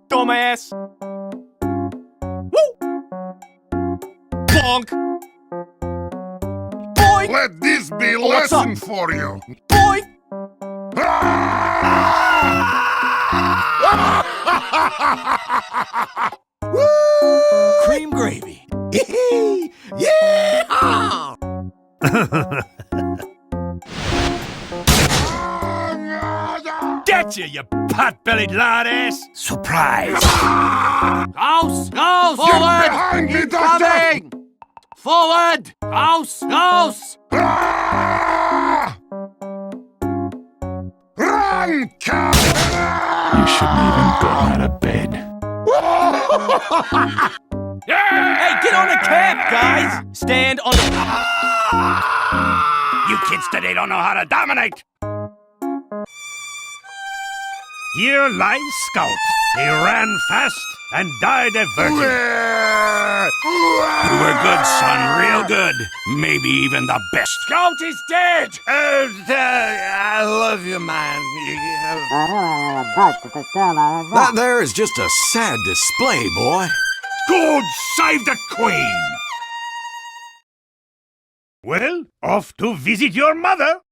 Dumbass! Woo! Bonk! Boy! Let this be a lesson for you. Boy! Cream gravy. Yeah! Getcha, you pot-bellied lard ass! Surprise! House! House! Get behind me, Doctor! Coming! Forward! House! House! Ah! Run, cow! You shouldn't even got out of bed. Hey, get on the cab, guys! Stand on the... You kids today don't know how to dominate! Here lies Scout. He ran fast and died a virgin. You were good, son, real good. Maybe even the best. Scout is dead! I love you, man. That there is just a sad display, boy. Good save the Queen! Well, off to visit your mother.